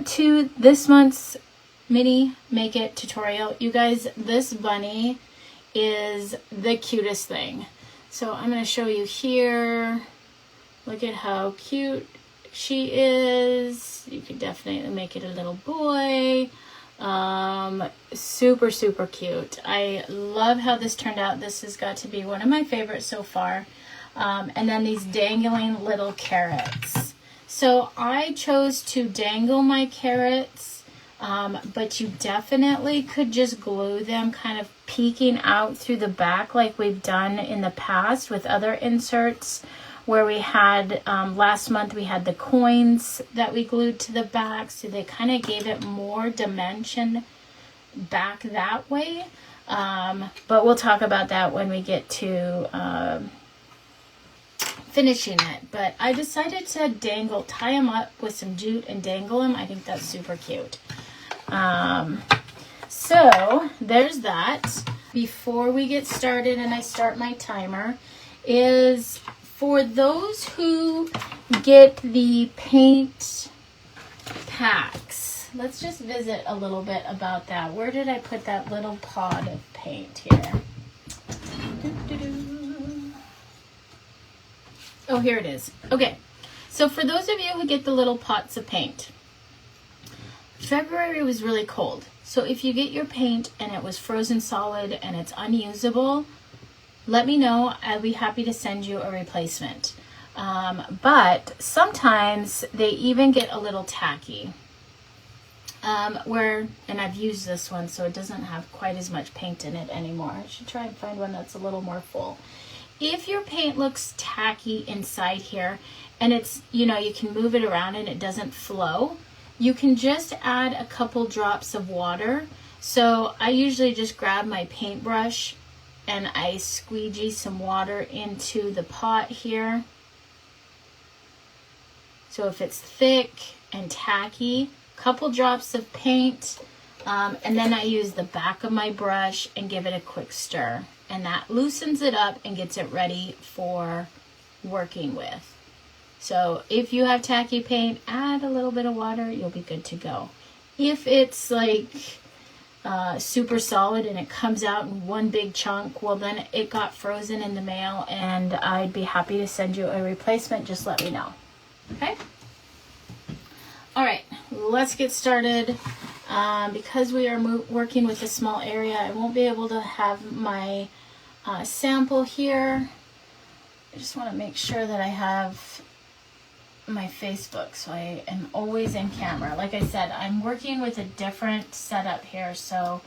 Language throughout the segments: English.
to this month's mini make it tutorial. You guys, this bunny is the cutest thing. So I'm going to show you here. Look at how cute she is. You could definitely make it a little boy. Super, super cute. I love how this turned out. This has got to be one of my favorites so far. And then these dangling little carrots. So I chose to dangle my carrots, but you definitely could just glue them kind of peeking out through the back like we've done in the past with other inserts where we had, last month we had the coins that we glued to the back, so they kind of gave it more dimension back that way. But we'll talk about that when we get to finishing it. But I decided to tie them up with some jute and dangle them. I think that's super cute. So there's that. Before we get started and I start my timer, is for those who get the paint packs. Let's just visit a little bit about that. Where did I put that little pod of paint here? Oh, here it is. Okay, so for those of you who get the little pots of paint, February was really cold. So if you get your paint and it was frozen solid and it's unusable, let me know. I'll be happy to send you a replacement. But sometimes they even get a little tacky. And I've used this one, so it doesn't have quite as much paint in it anymore. I should try and find one that's a little more full. If your paint looks tacky inside here and it's, you know, you can move it around and it doesn't flow, you can just add a couple drops of water. So I usually just grab my paintbrush and I squeegee some water into the pot here. So if it's thick and tacky, couple drops of paint, and then I use the back of my brush and give it a quick stir. And that loosens it up and gets it ready for working with. So if you have tacky paint, add a little bit of water, you'll be good to go. If it's like super solid and it comes out in one big chunk, well then it got frozen in the mail and I'd be happy to send you a replacement. Just let me know. Okay? All right, let's get started. Because we are working with a small area, I won't be able to have my sample here. I just want to make sure that I have my Facebook, so I am always in camera. Like I said, I'm working with a different setup here, so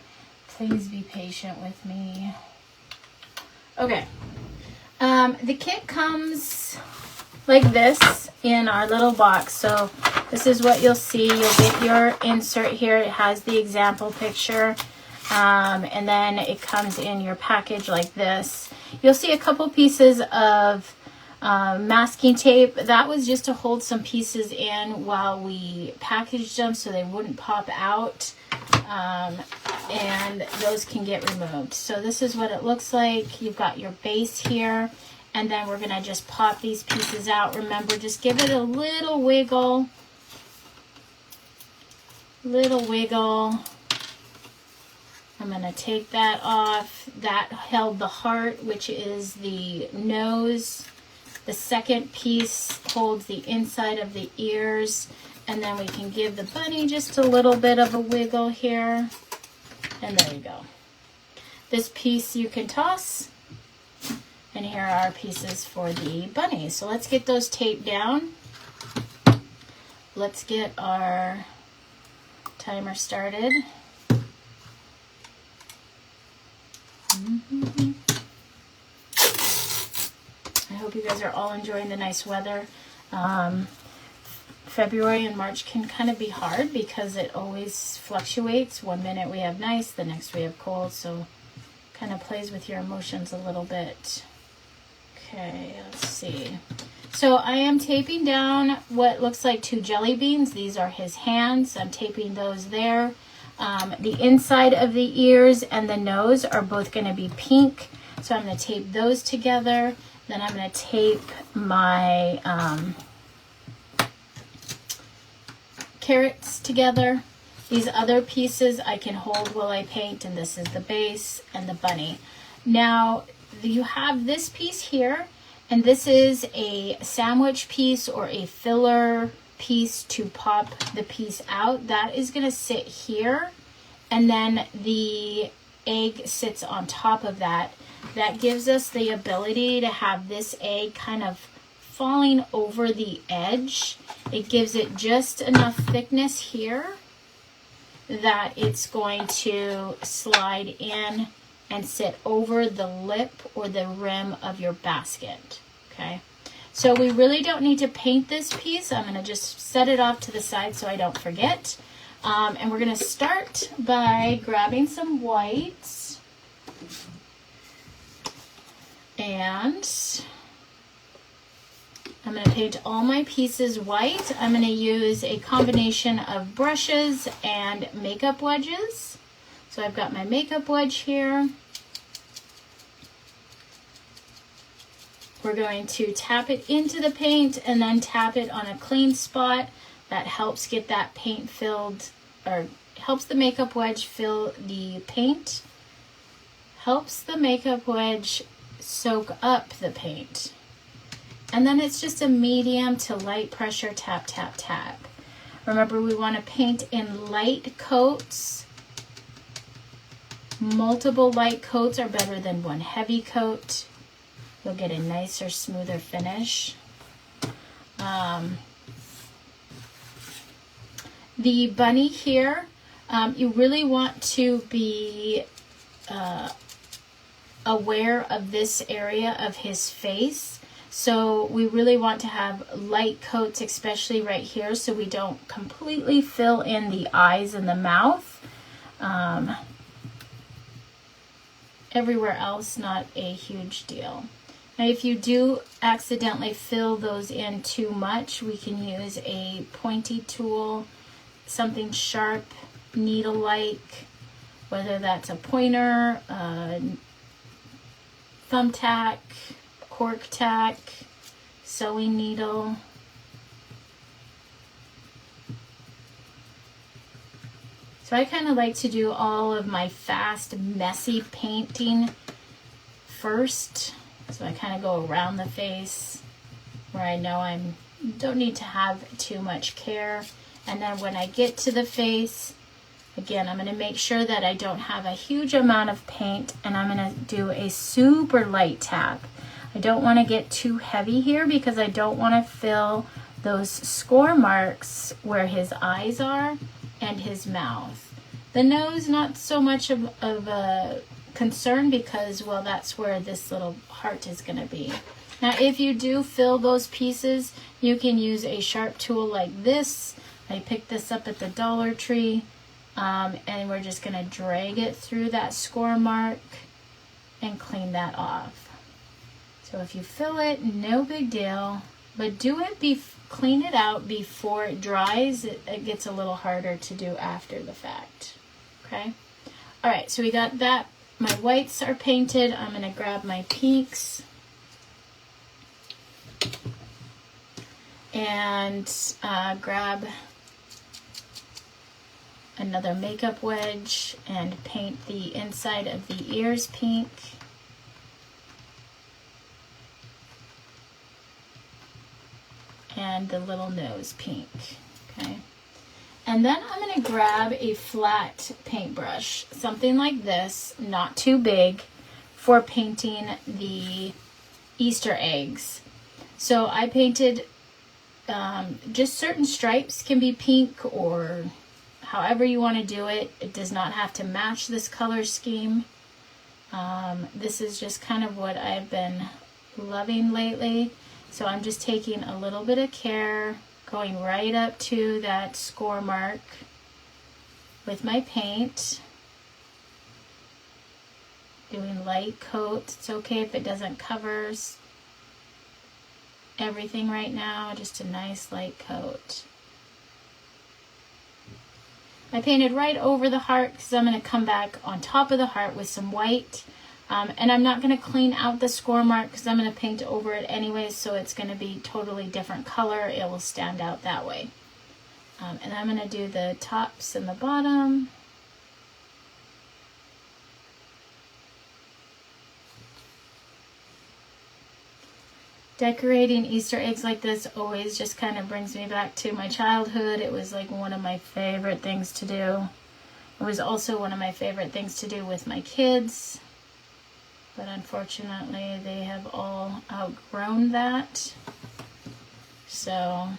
please be patient with me. Okay, the kit comes like this in our little box. So this is what you'll see. You'll get your insert here. It has the example picture, and then it comes in your package like this. You'll see a couple pieces of masking tape. That was just to hold some pieces in while we packaged them so they wouldn't pop out, and those can get removed. So this is what it looks like. You've got your base here, and then we're gonna just pop these pieces out. Remember, just give it a little wiggle. I'm gonna take that off. That held the heart, which is the nose. The second piece holds the inside of the ears, and then we can give the bunny just a little bit of a wiggle here, and there you go. This piece you can toss, and here are our pieces for the bunny. So let's get those taped down. Let's get our timer started. I hope you guys are all enjoying the nice weather. February and March can kind of be hard because it always fluctuates. One minute we have nice, the next we have cold, so kind of plays with your emotions a little bit. Okay, let's see. So I am taping down what looks like 2 jelly beans. These are his hands. I'm taping those there. The inside of the ears and the nose are both going to be pink, so I'm going to tape those together. Then I'm going to tape my carrots together. These other pieces I can hold while I paint, and this is the base and the bunny. Now you have this piece here, and this is a sandwich piece or a filler piece to pop the piece out. That is going to sit here, and then the egg sits on top of that. That gives us the ability to have this egg kind of falling over the edge. It gives it just enough thickness here that it's going to slide in and sit over the lip or the rim of your basket. Okay, so we really don't need to paint this piece. I'm going to just set it off to the side so I don't forget. And we're going to start by grabbing some whites, and I'm going to paint all my pieces white. I'm going to use a combination of brushes and makeup wedges. So I've got my makeup wedge here. We're going to tap it into the paint and then tap it on a clean spot. That helps get that paint filled, or helps the makeup wedge fill the paint. Helps the makeup wedge soak up the paint. And then it's just a medium to light pressure tap, tap, tap. Remember, we want to paint in light coats. Multiple light coats are better than one heavy coat. You'll get a nicer, smoother finish. The bunny here, you really want to be aware of this area of his face. So we really want to have light coats, especially right here, so we don't completely fill in the eyes and the mouth. Everywhere else, not a huge deal. Now, if you do accidentally fill those in too much, we can use a pointy tool, something sharp, needle-like, whether that's a pointer, thumbtack, cork tack, sewing needle. So I kind of like to do all of my fast, messy painting first. So I kind of go around the face where I know I don't need to have too much care. And then when I get to the face, again, I'm going to make sure that I don't have a huge amount of paint, and I'm going to do a super light tap. I don't want to get too heavy here because I don't want to fill those score marks where his eyes are and his mouth. The nose, not so much of a concern because, well, that's where this little heart is going to be. Now, if you do fill those pieces, you can use a sharp tool like this. I picked this up at the Dollar Tree, and we're just going to drag it through that score mark and clean that off. So if you fill it, no big deal, but clean it out before it dries. It gets a little harder to do after the fact. Okay. All right, so we got that. My whites are painted. I'm going to grab my pinks and grab another makeup wedge and paint the inside of the ears pink. And the little nose pink. Okay. And then I'm going to grab a flat paintbrush, something like this, not too big, for painting the Easter eggs. So I painted just certain stripes, can be pink or however you want to do it. It does not have to match this color scheme. This is just kind of what I've been loving lately. So I'm just taking a little bit of care, going right up to that score mark with my paint. Doing light coats. It's okay if it doesn't cover everything right now, just a nice light coat. I painted right over the heart because I'm going to come back on top of the heart with some white. And I'm not going to clean out the score mark because I'm going to paint over it anyway, so it's going to be totally different color. It will stand out that way. And I'm going to do the tops and the bottom. Decorating Easter eggs like this always just kind of brings me back to my childhood. It was like one of my favorite things to do. It was also one of my favorite things to do with my kids. But unfortunately, they have all outgrown that. So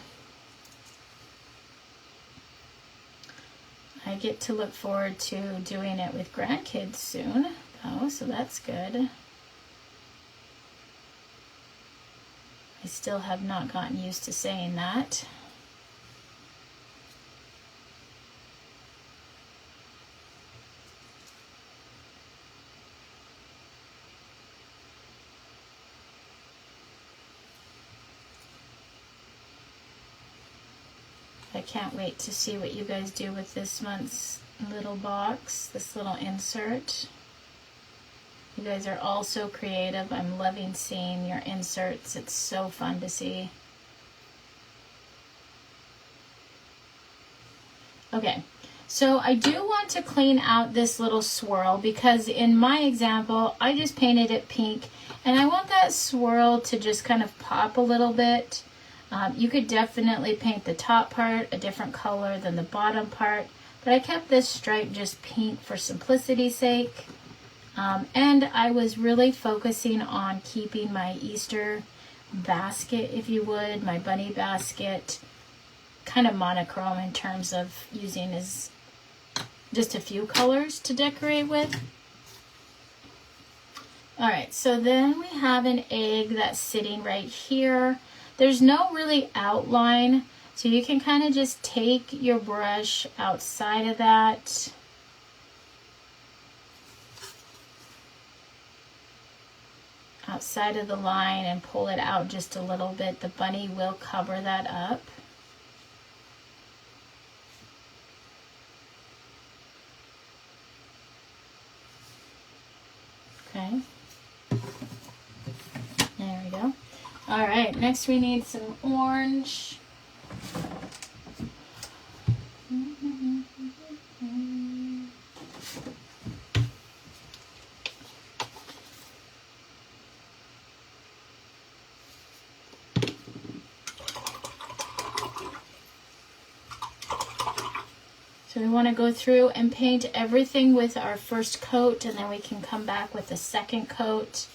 I get to look forward to doing it with grandkids soon, though, so that's good. I still have not gotten used to saying that. I can't wait to see what you guys do with this month's little box, this little insert. You guys are all so creative. I'm loving seeing your inserts. It's so fun to see. Okay, so I do want to clean out this little swirl because in my example, I just painted it pink and I want that swirl to just kind of pop a little bit. You could definitely paint the top part a different color than the bottom part, but I kept this stripe just pink for simplicity's sake. And I was really focusing on keeping my Easter basket, if you would, my bunny basket, kind of monochrome in terms of using as just a few colors to decorate with. All right, so then we have an egg that's sitting right here. There's no really outline, so you can kind of just take your brush outside of that. Outside of the line and pull it out just a little bit. The bunny will cover that up. Okay. There we go. All right, next we need some orange. So we want to go through and paint everything with our first coat, and then we can come back with a second coat.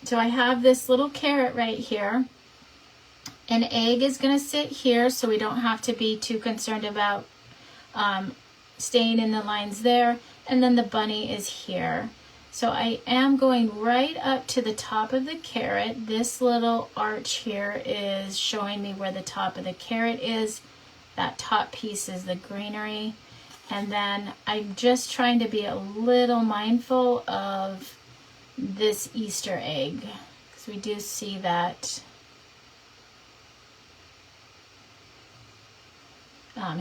So I have this little carrot right here. An egg is going to sit here, so we don't have to be too concerned about staying in the lines there. And then the bunny is here. So I am going right up to the top of the carrot. This little arch here is showing me where the top of the carrot is. That top piece is the greenery. And then I'm just trying to be a little mindful of this Easter egg, because we do see that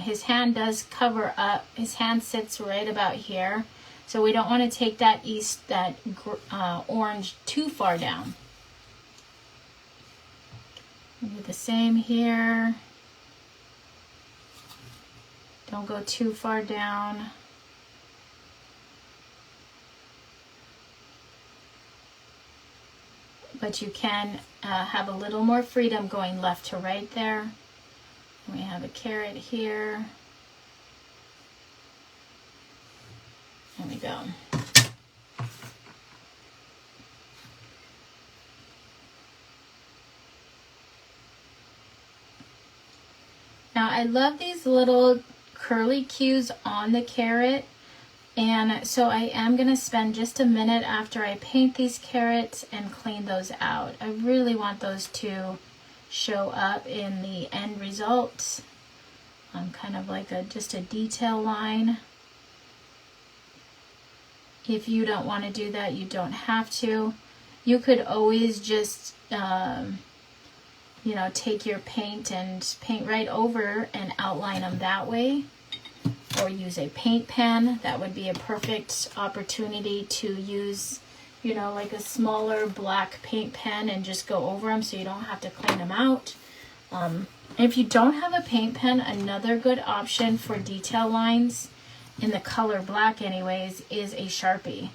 his hand does cover up. His hand sits right about here, so we don't want to take that orange too far down. We'll do the same here. Don't go too far down. But you can have a little more freedom going left to right there. And we have a carrot here. There we go. Now I love these little curly cues on the carrot, and so I am going to spend just a minute after I paint these carrots and clean those out. I really want those to show up in the end result. Kind of like just a detail line. If you don't want to do that, you don't have to. You could always just take your paint and paint right over and outline them that way, or use a paint pen. That would be a perfect opportunity to use, like a smaller black paint pen and just go over them so you don't have to clean them out. If you don't have a paint pen, another good option for detail lines in the color black anyways is a Sharpie.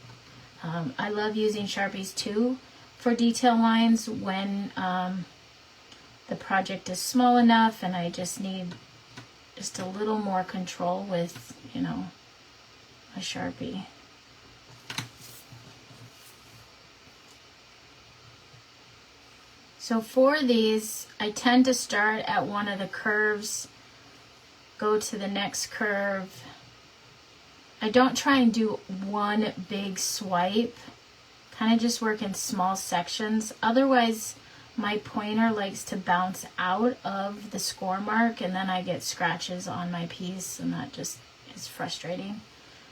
I love using Sharpies too for detail lines when the project is small enough and I just need just a little more control with, you know, a Sharpie. So for these, I tend to start at one of the curves, go to the next curve. I don't try and do one big swipe, kind of just work in small sections. Otherwise, my pointer likes to bounce out of the score mark and then I get scratches on my piece and that just is frustrating.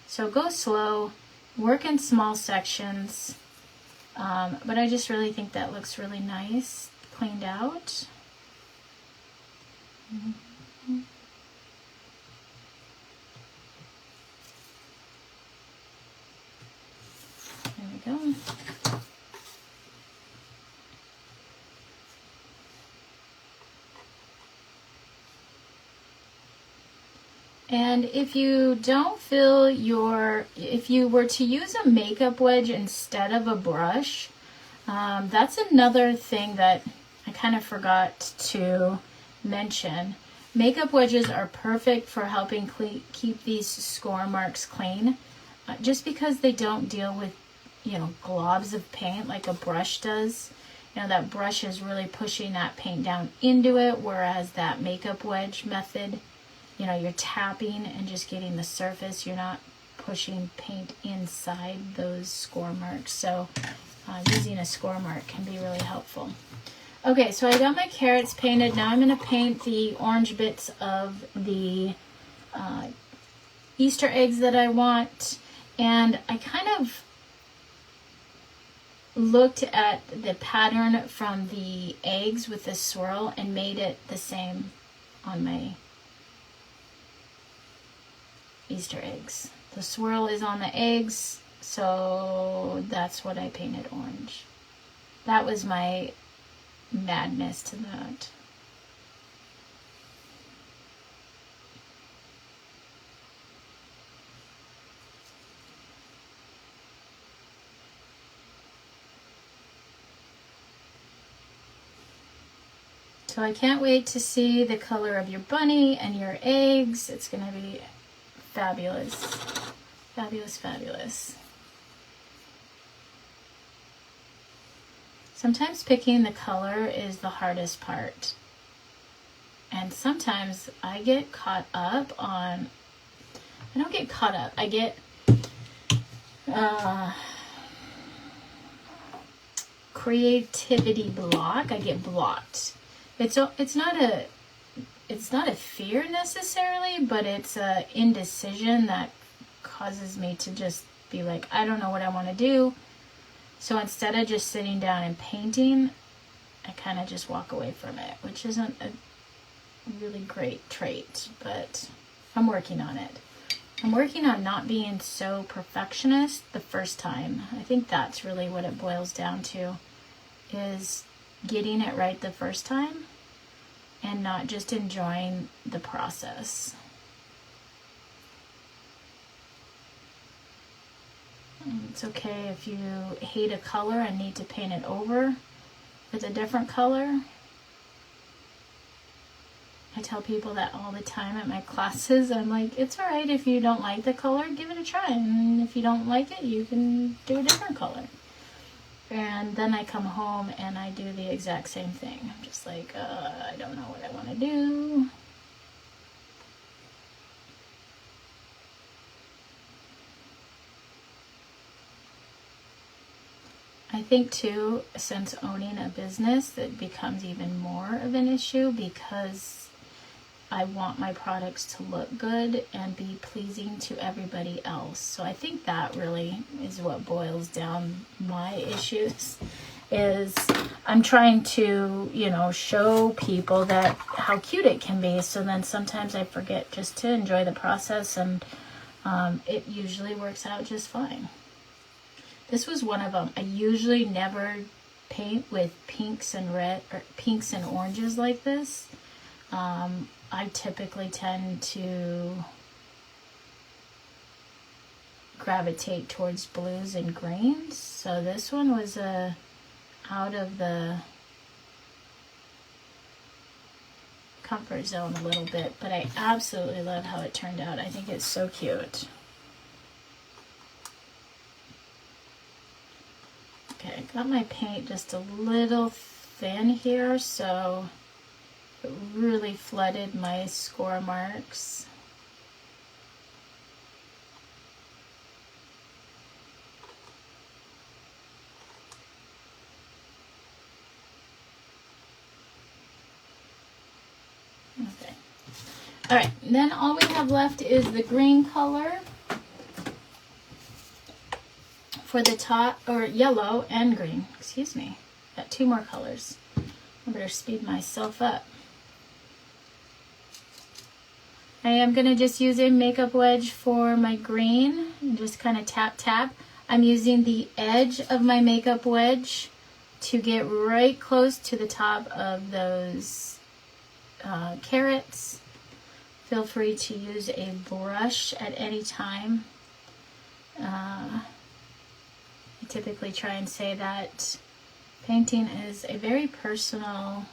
So go slow, work in small sections, but I just really think that looks really nice, cleaned out. There we go. And if you don't feel if you were to use a makeup wedge instead of a brush, that's another thing that I kind of forgot to mention. Makeup wedges are perfect for helping keep these score marks clean, just because they don't deal with, you know, globs of paint like a brush does. You know, that brush is really pushing that paint down into it, whereas that makeup wedge method, you know, you're tapping and just getting the surface. You're not pushing paint inside those score marks. So using a score mark can be really helpful. Okay, so I got my carrots painted. Now I'm going to paint the orange bits of the Easter eggs that I want. And I kind of looked at the pattern from the eggs with the swirl and made it the same on my Easter eggs. The swirl is on the eggs, so that's what I painted orange. That was my madness to that. So I can't wait to see the color of your bunny and your eggs. It's going to be fabulous. Fabulous, fabulous. Sometimes picking the color is the hardest part. And sometimes I get caught up on, I don't get caught up, I get creativity block. I get blocked. It's not a fear necessarily, but it's a indecision that causes me to just be like, I don't know what I want to do. So instead of just sitting down and painting, I kind of just walk away from it, which isn't a really great trait, but I'm working on it. I'm working on not being so perfectionist the first time. I think that's really what it boils down to, is getting it right the first time and not just enjoying the process. It's okay if you hate a color and need to paint it over with a different color. I tell people that all the time at my classes. I'm like, it's all right if you don't like the color, give it a try. And if you don't like it, you can do a different color. And then I come home and I do the exact same thing. I'm just like, I don't know what I want to do. I think too, since owning a business, it becomes even more of an issue because I want my products to look good and be pleasing to everybody else. So I think that really is what boils down my issues, is I'm trying to, you know, show people that how cute it can be. So then sometimes I forget just to enjoy the process, and it usually works out just fine. This was one of them. I usually never paint with pinks and red or pinks and oranges like this. I typically tend to gravitate towards blues and greens. So this one was out of the comfort zone a little bit, but I absolutely love how it turned out. I think it's so cute. Okay, I got my paint just a little thin here, so it really flooded my score marks. Okay. All right, then all we have left is the green color for the top, or yellow and green, excuse me. Got two more colors. I better speed myself up. I am going to just use a makeup wedge for my green and just kind of tap tap. I'm using the edge of my makeup wedge to get right close to the top of those carrots. Feel free to use a brush at any time. I typically try and say that painting is a very personal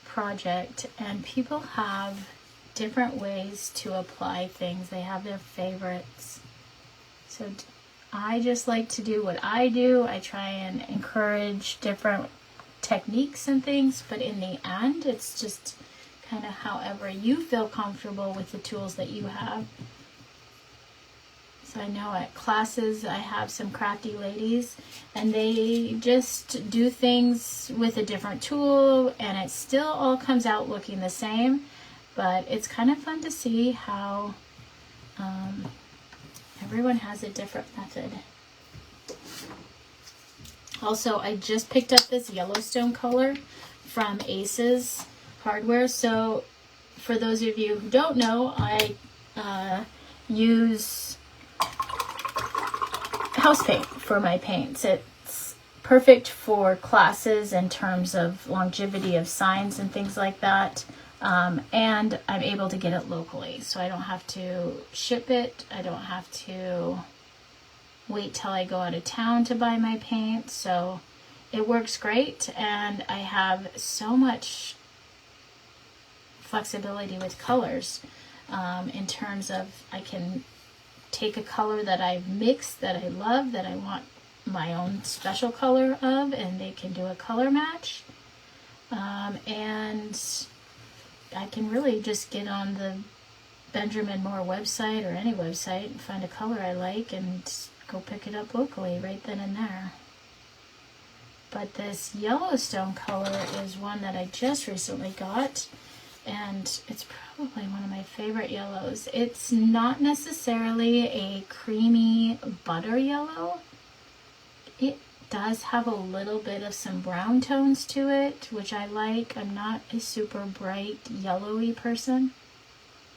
project, and people have different ways to apply things. They have their favorites. So I just like to do what I do. I try and encourage different techniques and things, but in the end, it's just kind of however you feel comfortable with the tools that you have. So I know at classes I have some crafty ladies, and they just do things with a different tool, and it still all comes out looking the same, but it's kind of fun to see how everyone has a different method. Also, I just picked up this Yellowstone color from Aces Hardware. So for those of you who don't know, I use house paint for my paints. It's perfect for classes in terms of longevity of signs and things like that. And I'm able to get it locally, so I don't have to ship it. I don't have to wait till I go out of town to buy my paint. So it works great, and I have so much flexibility with colors in terms of I can take a color that I've mixed that I love, that I want my own special color of, and they can do a color match. And I can really just get on the Benjamin Moore website or any website and find a color I like and go pick it up locally right then and there. But this Yellowstone color is one that I just recently got, and it's probably one of my favorite yellows. It's not necessarily a creamy butter yellow. It does have a little bit of some brown tones to it, which I like. I'm not a super bright yellowy person,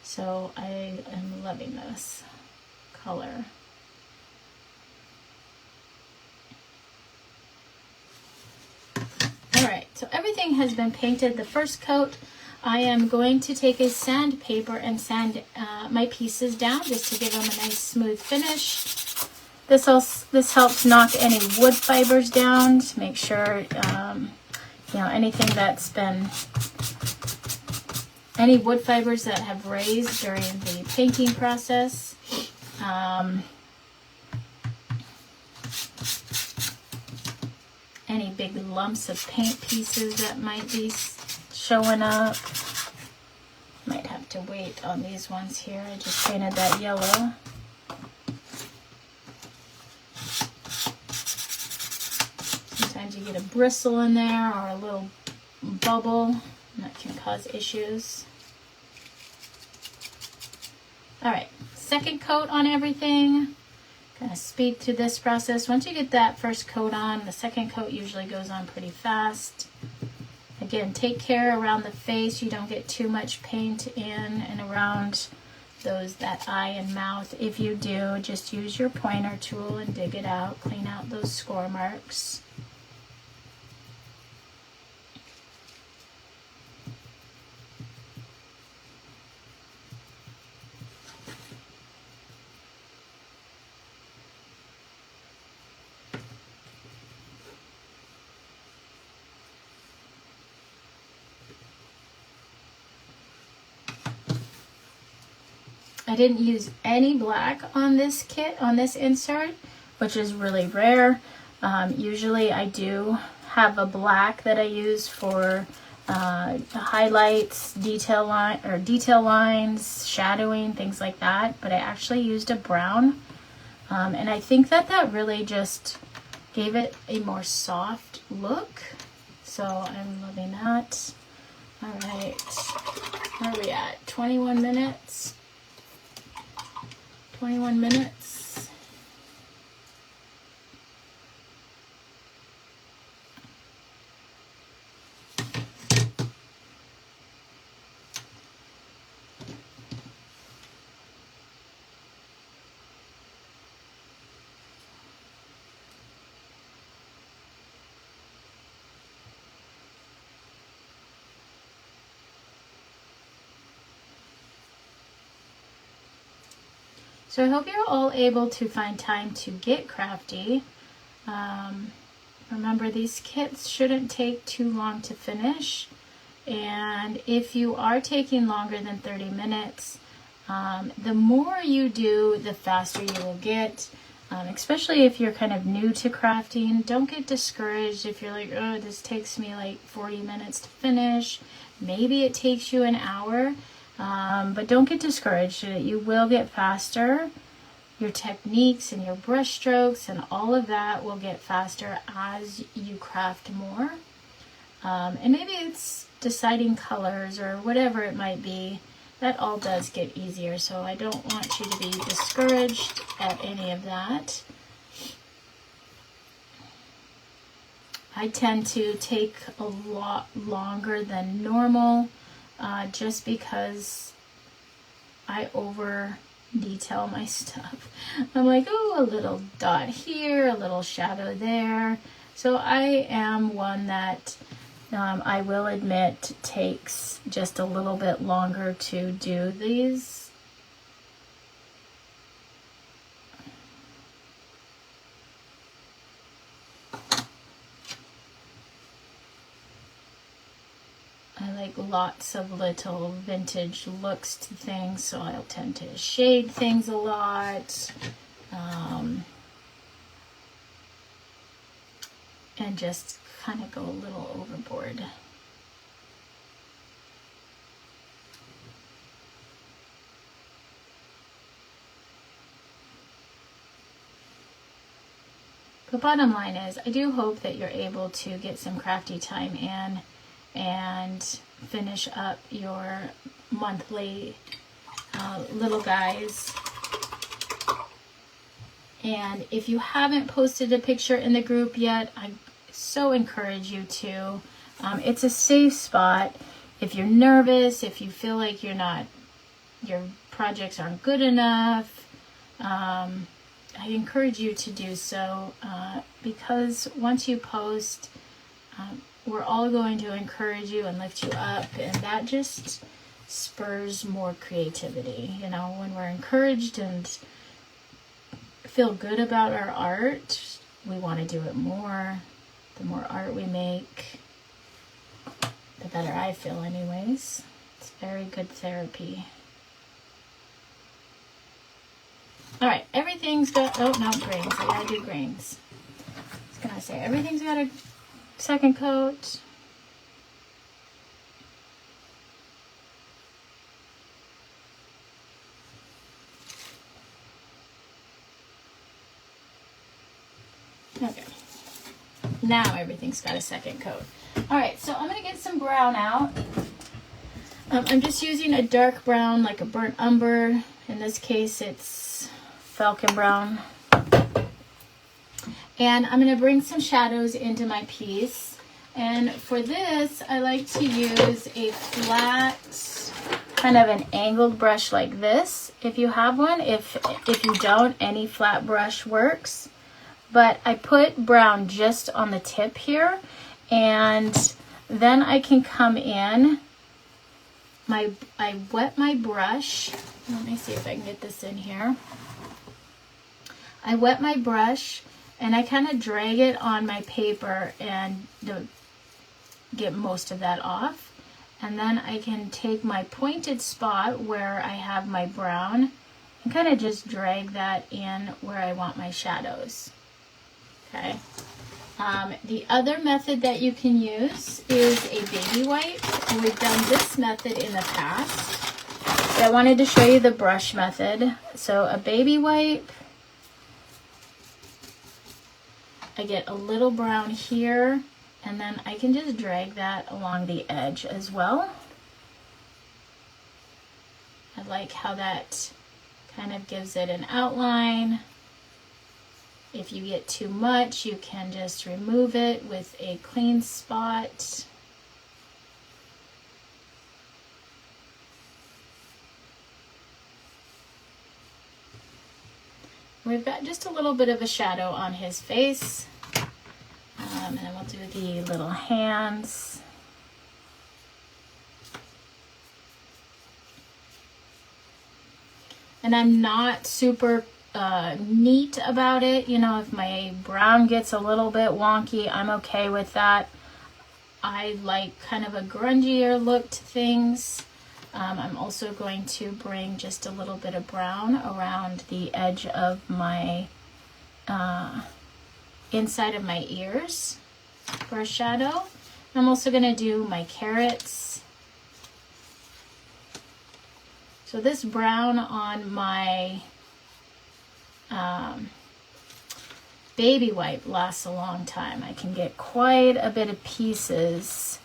so I am loving this color. Alright, so everything has been painted. The first coat, I am going to take a sandpaper and sand my pieces down just to give them a nice smooth finish. This helps knock any wood fibers down to make sure, anything that's been, any wood fibers that have raised during the painting process. Any big lumps of paint pieces that might be showing up. Might have to wait on these ones here. I just painted that yellow. Sometimes you get a bristle in there or a little bubble, and that can cause issues. Alright, second coat on everything. Kind of speed through this process. Once you get that first coat on, the second coat usually goes on pretty fast. Again, take care around the face. You don't get too much paint in and around that eye and mouth. If you do, just use your pointer tool and dig it out. Clean out those score marks. I didn't use any black on this kit, on this insert, which is really rare. Usually I do have a black that I use for highlights, detail lines, shadowing, things like that. But I actually used a brown, and I think that really just gave it a more soft look. So I'm loving that. All right, where are we at? 21 minutes. 21 minutes. So I hope you're all able to find time to get crafty. Remember, these kits shouldn't take too long to finish. And if you are taking longer than 30 minutes, the more you do, the faster you will get. Especially if you're kind of new to crafting. Don't get discouraged if you're like, oh, this takes me like 40 minutes to finish. Maybe it takes you an hour. But don't get discouraged. You will get faster. Your techniques and your brush strokes and all of that will get faster as you craft more. And maybe it's deciding colors or whatever it might be. That all does get easier. So I don't want you to be discouraged at any of that. I tend to take a lot longer than normal. Just because I over detail my stuff. I'm like, oh, a little dot here, a little shadow there. So I am one that I will admit takes just a little bit longer to do these. I like lots of little vintage looks to things, so I'll tend to shade things a lot. And just kind of go a little overboard. The bottom line is, I do hope that you're able to get some crafty time in and finish up your monthly little guys. And if you haven't posted a picture in the group yet, I so encourage you to. It's a safe spot. If you're nervous, if you feel like your projects aren't good enough, I encourage you to do so, because once you post, we're all going to encourage you and lift you up, and that just spurs more creativity. You know, when we're encouraged and feel good about our art, we want to do it more. The more art we make, the better I feel anyways. It's very good therapy. All right, everything's got, oh no, grains, I gotta do grains. I was gonna say, everything's got a second coat. Okay, now everything's got a second coat. All right, so I'm gonna get some brown out. I'm just using a dark brown, like a burnt umber. In this case, it's falcon brown. And I'm going to bring some shadows into my piece. And for this, I like to use a flat, kind of an angled brush like this, if you have one. If you don't, any flat brush works. But I put brown just on the tip here, and then I can come in. I wet my brush. Let me see if I can get this in here. I wet my brush, and I kind of drag it on my paper and get most of that off. And then I can take my pointed spot where I have my brown and kind of just drag that in where I want my shadows. Okay. The other method that you can use is a baby wipe, and we've done this method in the past. So I wanted to show you the brush method. So a baby wipe, I get a little brown here, and then I can just drag that along the edge as well. I like how that kind of gives it an outline. If you get too much, you can just remove it with a clean spot. We've got just a little bit of a shadow on his face. And then we'll do the little hands. And I'm not super neat about it. You know, if my brown gets a little bit wonky, I'm okay with that. I like kind of a grungier look to things. I'm also going to bring just a little bit of brown around the edge of my inside of my ears for a shadow. I'm also going to do my carrots. So this brown on my baby wipe lasts a long time. I can get quite a bit of pieces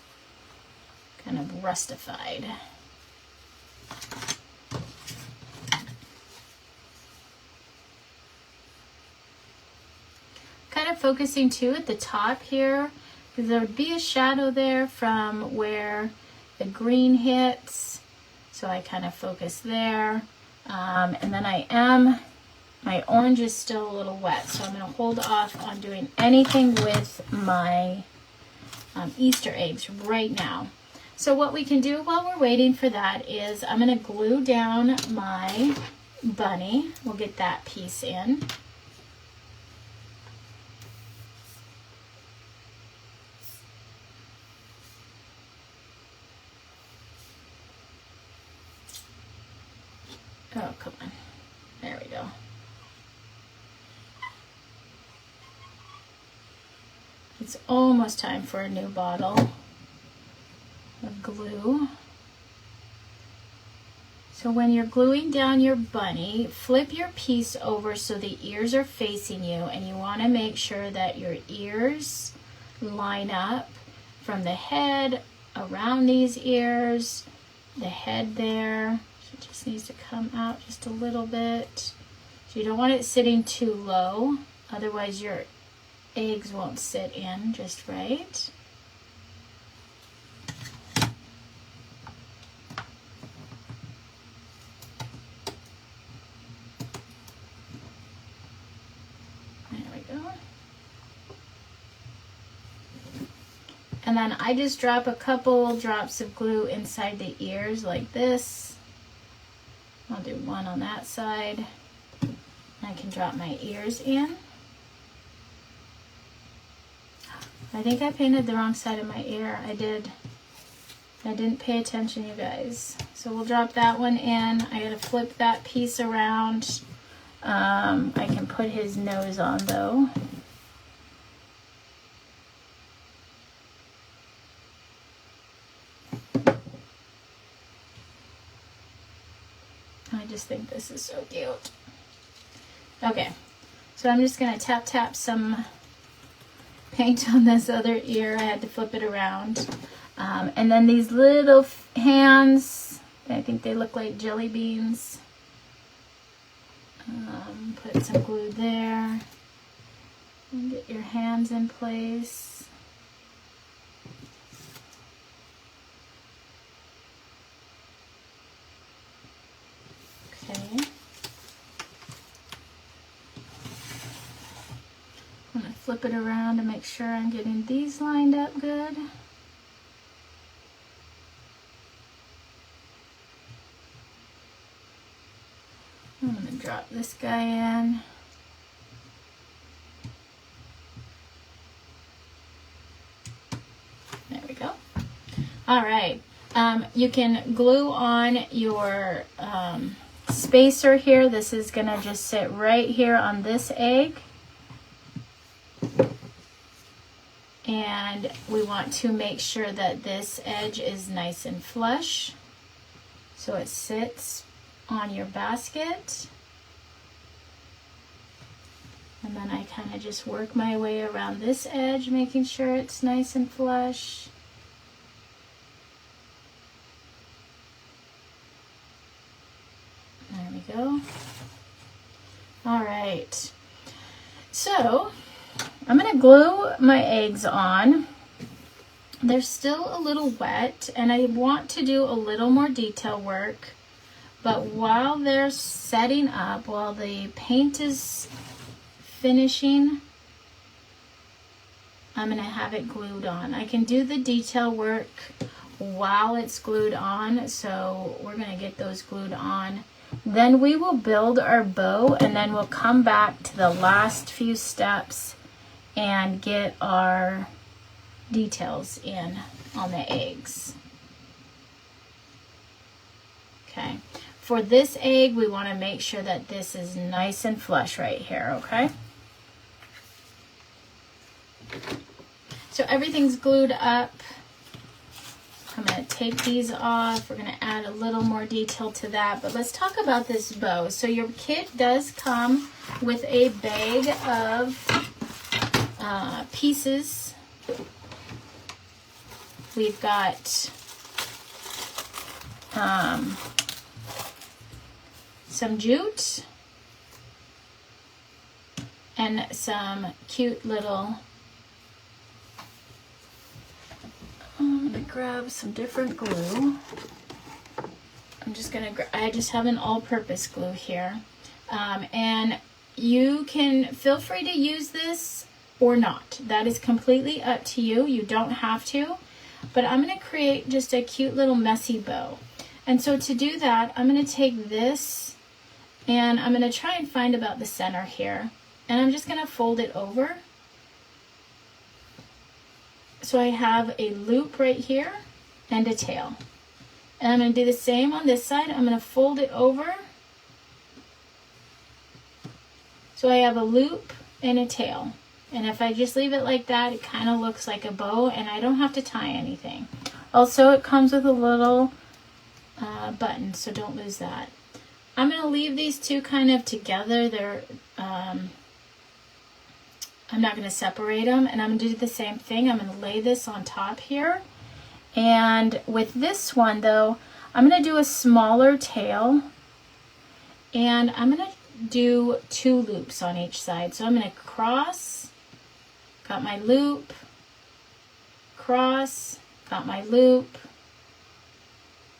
kind of rustified. Kind of focusing too at the top here, because there would be a shadow there from where the green hits. So I kind of focus there. And then my orange is still a little wet, so I'm going to hold off on doing anything with my Easter eggs right now. So what we can do while we're waiting for that is I'm going to glue down my bunny. We'll get that piece in. Oh, come on. There we go. It's almost time for a new bottle of glue. So when you're gluing down your bunny, flip your piece over so the ears are facing you, and you want to make sure that your ears line up from the head around these ears, the head there. So it just needs to come out just a little bit. So you don't want it sitting too low, otherwise your eggs won't sit in just right. There we go. And then I just drop a couple drops of glue inside the ears like this. I'll do one on that side. I can drop my ears in. I think I painted the wrong side of my ear. I didn't pay attention, you guys. So we'll drop that one in. I gotta flip that piece around. I can put his nose on though. I just think this is so cute. Okay, so I'm just gonna tap some paint on this other ear. I had to flip it around. And then these little hands, I think they look like jelly beans. Put some glue there. And get your hands in place. Okay. I'm going to flip it around to make sure I'm getting these lined up good. I'm going to drop this guy in. There we go. All right. You can glue on your spacer here. This is gonna just sit right here on this egg. And we want to make sure that this edge is nice and flush, so it sits on your basket. And then I kind of just work my way around this edge, making sure it's nice and flush. There we go. All right. So I'm going to glue my eggs on. They're still a little wet, and I want to do a little more detail work. But while they're setting up, while the paint is finishing, I'm going to have it glued on. I can do the detail work while it's glued on, so we're going to get those glued on. Then we will build our bow, and then we'll come back to the last few steps and get our details in on the eggs. Okay. For this egg, we want to make sure that this is nice and flush right here, okay? So everything's glued up. I'm going to take these off. We're going to add a little more detail to that. But let's talk about this bow. So your kit does come with a bag of pieces. We've got some jute and some cute little, I'm going to grab some different glue. I just have an all-purpose glue here. And you can feel free to use this or not. That is completely up to you. You don't have to. But I'm going to create just a cute little messy bow. And so to do that, I'm going to take this and I'm going to try and find about the center here. And I'm just going to fold it over. So I have a loop right here and a tail. And I'm going to do the same on this side. I'm going to fold it over. So I have a loop and a tail. And if I just leave it like that, it kind of looks like a bow, and I don't have to tie anything. Also, it comes with a little button, so don't lose that. I'm going to leave these two kind of together. They're I'm not going to separate them, and I'm going to do the same thing. I'm going to lay this on top here. And with this one, though, I'm going to do a smaller tail, and I'm going to do 2 loops on each side. So I'm going to cross, got my loop, cross, got my loop,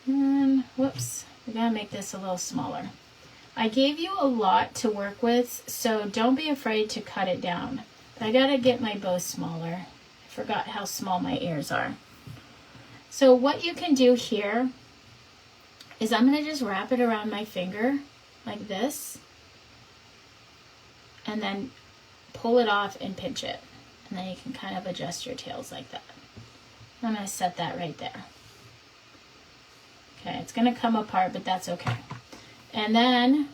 and whoops, we're going to make this a little smaller. I gave you a lot to work with, so don't be afraid to cut it down. But I got to get my bow smaller. I forgot how small my ears are. So what you can do here is I'm going to just wrap it around my finger like this, and then pull it off and pinch it. And then you can kind of adjust your tails like that. I'm going to set that right there. Okay, it's going to come apart, but that's okay. And then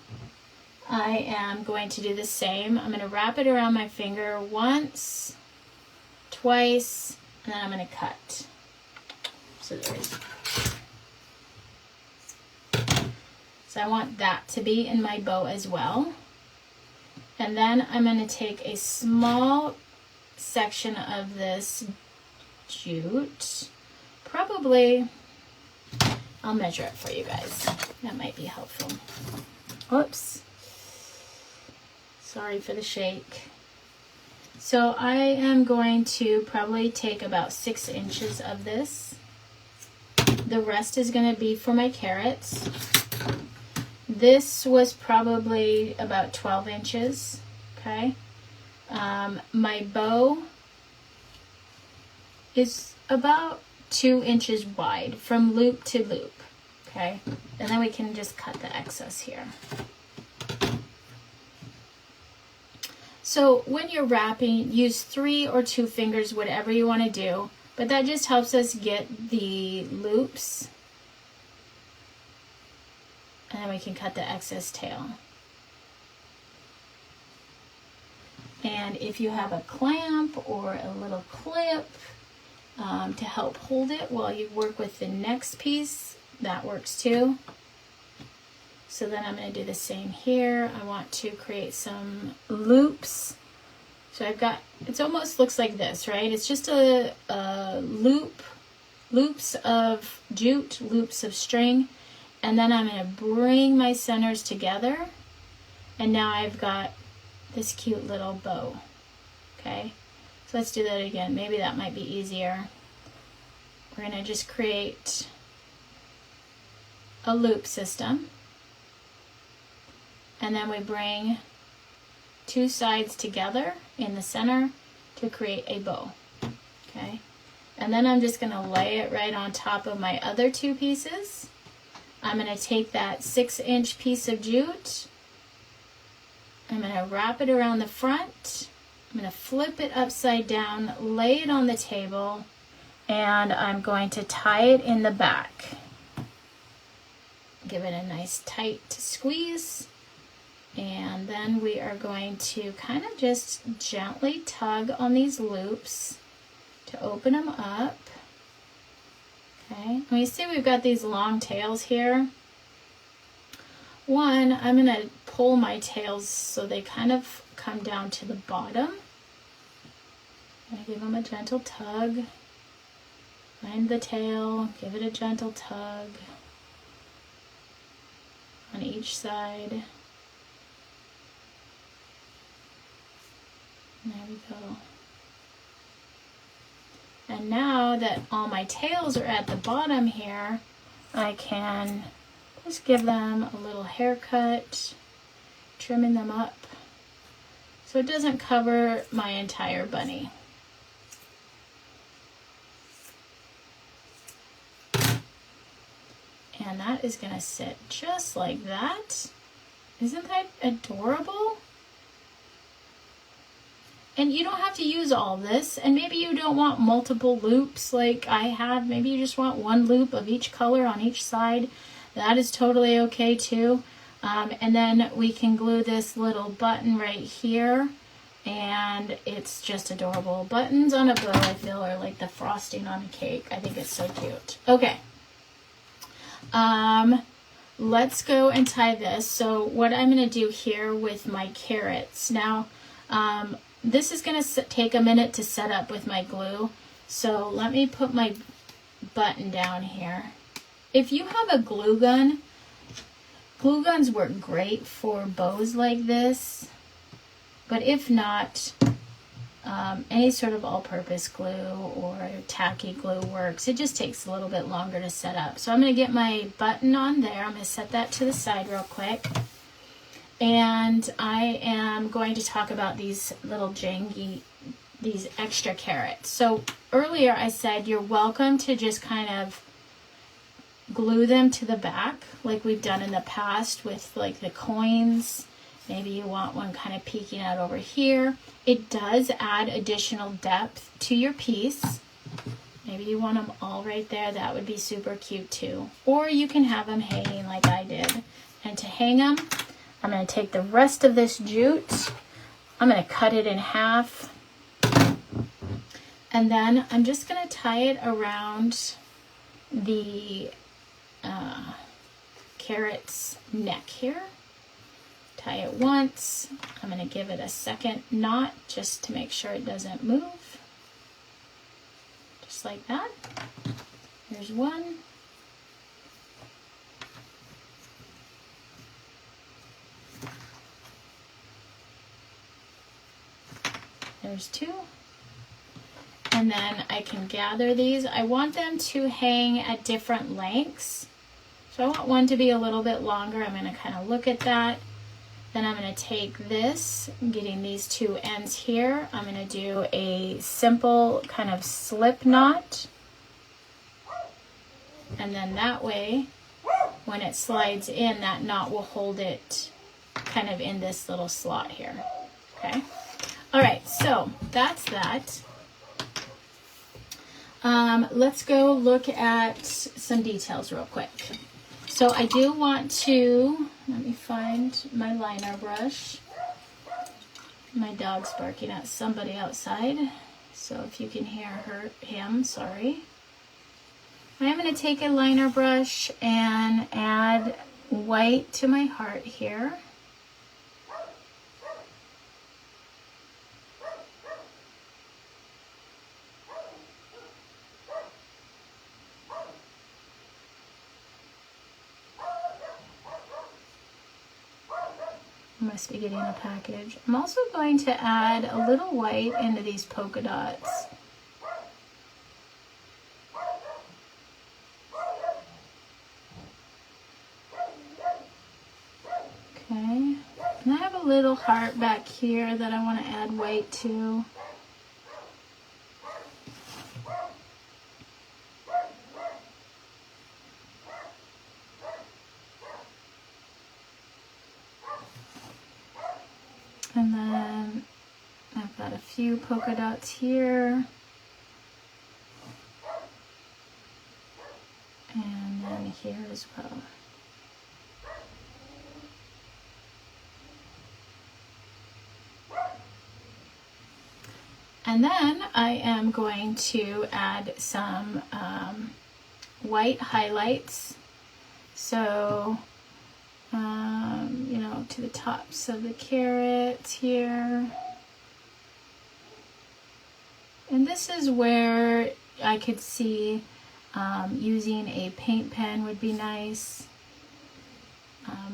I am going to do the same. I'm going to wrap it around my finger once, twice, and then I'm going to cut. So there it is. So I want that to be in my bow as well. And then I'm going to take a small section of this jute. Probably, I'll measure it for you guys. That might be helpful. Oops. Sorry for the shake. So I am going to probably take about 6 inches of this. The rest is going to be for my carrots. This was probably about 12 inches, okay? My bow is about 2 inches wide from loop to loop, okay? And then we can just cut the excess here. So when you're wrapping, use 3 or 2 fingers, whatever you want to do, but that just helps us get the loops And then we can cut the excess tail. And if you have a clamp or a little clip to help hold it while you work with the next piece, that works too. So then I'm going to do the same here. I want to create some loops. So I've got, it almost looks like this, right? It's just a loops of jute, loops of string. And then I'm going to bring my centers together. And now I've got this cute little bow. Okay, so let's do that again. Maybe that might be easier. We're going to just create a loop system. And then we bring two sides together in the center to create a bow. Okay, and then I'm just going to lay it right on top of my other two pieces. I'm going to take that 6-inch piece of jute. I'm going to wrap it around the front. I'm going to flip it upside down, lay it on the table, and I'm going to tie it in the back. Give it a nice tight squeeze. And then we are going to kind of just gently tug on these loops to open them up. Okay, and you see we've got these long tails here. One, I'm going to pull my tails so they kind of come down to the bottom. I'm going to give them a gentle tug. Find the tail, give it a gentle tug on each side. There we go. And now that all my tails are at the bottom here, I can just give them a little haircut, trimming them up so it doesn't cover my entire bunny. And that is going to sit just like that. Isn't that adorable? And you don't have to use all this, and maybe you don't want multiple loops like I have. Maybe you just want one loop of each color on each side. That is totally okay too. And then we can glue this little button right here, and it's just adorable. Buttons on a bow, I feel, are like the frosting on a cake. I think it's so cute. Okay. Let's go and tie this. So what I'm going to do here with my carrots. Now, this is going to take a minute to set up with my glue. So let me put my button down here. If you have a glue guns work great for bows like this. But if not, any sort of all-purpose glue or tacky glue works. It just takes a little bit longer to set up. So I'm going to get my button on there. I'm going to set that to the side real quick. And I am going to talk about these little these extra carrots. So earlier I said you're welcome to just kind of glue them to the back like we've done in the past with like the coins. Maybe you want one kind of peeking out over here. It does add additional depth to your piece. Maybe you want them all right there. That would be super cute too. Or you can have them hanging like I did. And to hang them, I'm going to take the rest of this jute. I'm going to cut it in half. And then I'm just going to tie it around the carrot's neck here. Tie it once. I'm going to give it a second knot just to make sure it doesn't move. Just like that. Here's one. There's two. And then I can gather these. I want them to hang at different lengths. So I want one to be a little bit longer. I'm going to kind of look at that. Then I'm going to take this, getting these two ends here. I'm going to do a simple kind of slip knot. And then that way, when it slides in, that knot will hold it kind of in this little slot here. Okay. All right, so that's that. Let's go look at some details real quick. So I do want to, let me find my liner brush. My dog's barking at somebody outside, so if you can hear him, sorry. I'm going to take a liner brush and add white to my heart here. Must be getting a package. I'm also going to add a little white into these polka dots. Okay, and I have a little heart back here that I want to add white to. And then I've got a few polka dots here. And then here as well. And then I am going to add some white highlights. So, you know, to the tops of the carrots here. And this is where I could see using a paint pen would be nice.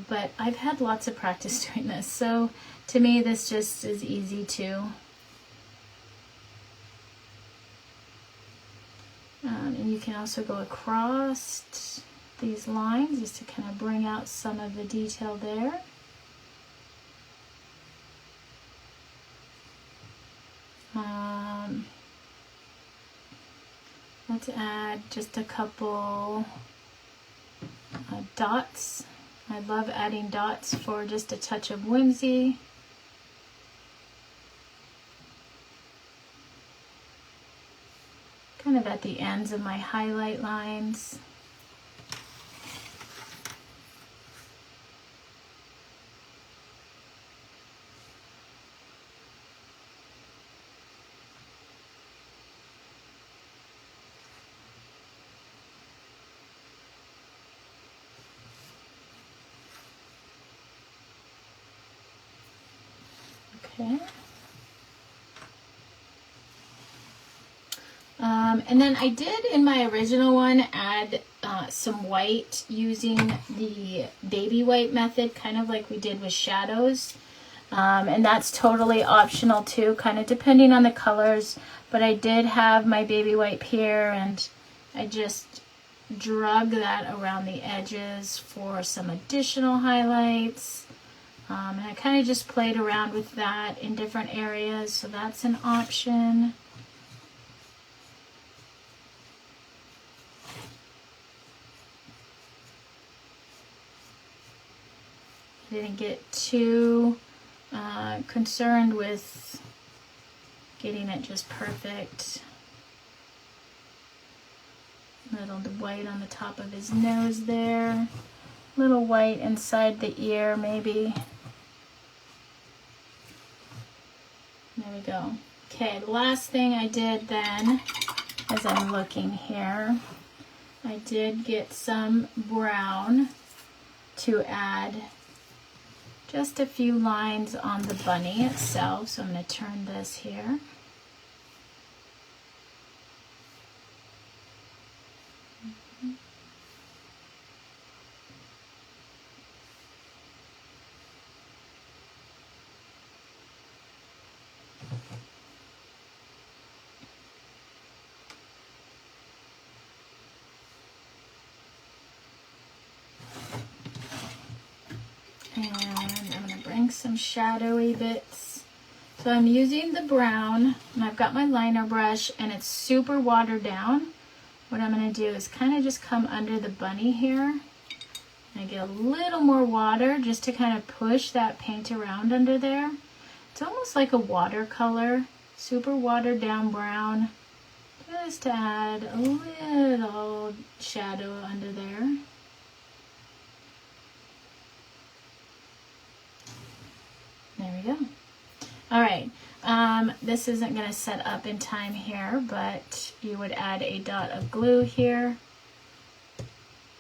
But I've had lots of practice doing this, so to me this just is easy too. And you can also go across these lines just to kind of bring out some of the detail there. Let's add just a couple dots. I love adding dots for just a touch of whimsy. Kind of at the ends of my highlight lines. Okay. And then I did in my original one add some white using the baby white method, kind of like we did with shadows. And that's totally optional too, kind of depending on the colors. But I did have my baby white here, and I just drug that around the edges for some additional highlights. And I kind of just played around with that in different areas, so that's an option. I didn't get too concerned with getting it just perfect. Little white on the top of his nose there. Little white inside the ear maybe. There we go. Okay, the last thing I did then, as I'm looking here, I did get some brown to add just a few lines on the bunny itself. So I'm going to turn this here. And I'm going to bring some shadowy bits. So I'm using the brown, and I've got my liner brush, and it's super watered down. What I'm going to do is kind of just come under the bunny here. I get a little more water just to kind of push that paint around under there. It's almost like a watercolor, super watered down brown, just to add a little shadow under there. All right. This isn't going to set up in time here, but you would add a dot of glue here.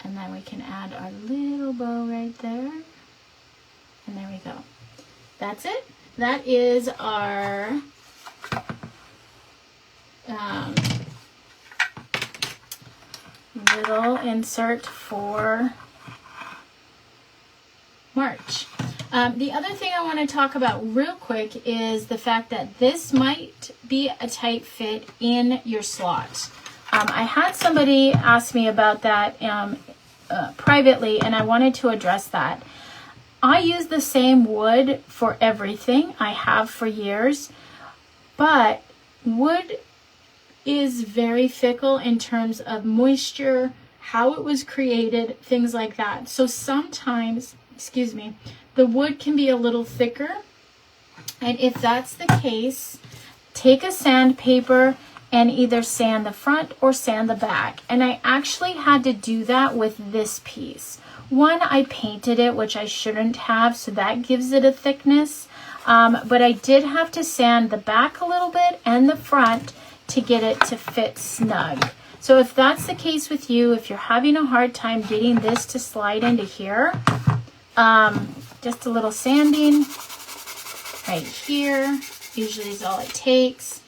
And then we can add our little bow right there. And there we go. That's it. That is our little insert for March. The other thing I want to talk about real quick is the fact that this might be a tight fit in your slot. I had somebody ask me about that privately, and I wanted to address that. I use the same wood for everything. I have for years, but wood is very fickle in terms of moisture, how it was created, things like that. So sometimes, excuse me, the wood can be a little thicker. And if that's the case, take a sandpaper and either sand the front or sand the back. And I actually had to do that with this piece. One, I painted it, which I shouldn't have, so that gives it a thickness. But I did have to sand the back a little bit and the front to get it to fit snug. So if that's the case with you, if you're having a hard time getting this to slide into here, just a little sanding right here usually is all it takes.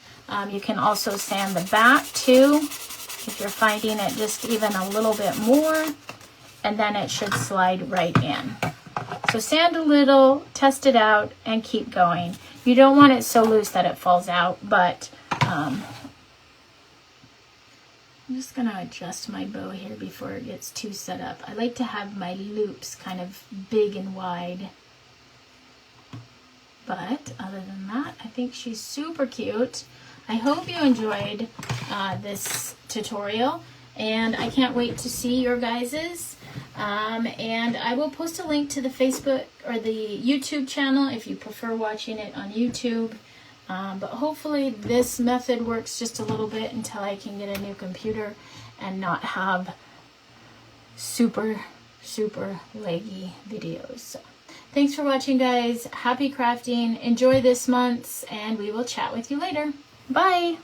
You can also sand the back too if you're finding it just even a little bit more, and then it should slide right in. So sand a little, test it out, and keep going. You don't want it so loose that it falls out, but I'm just going to adjust my bow here before it gets too set up. I like to have my loops kind of big and wide. But other than that, I think she's super cute. I hope you enjoyed this tutorial, and I can't wait to see your guys's. And I will post a link to the Facebook or the YouTube channel if you prefer watching it on YouTube. But hopefully this method works just a little bit until I can get a new computer and not have super laggy videos. So, thanks for watching, guys. Happy crafting. Enjoy this month's, and we will chat with you later. Bye.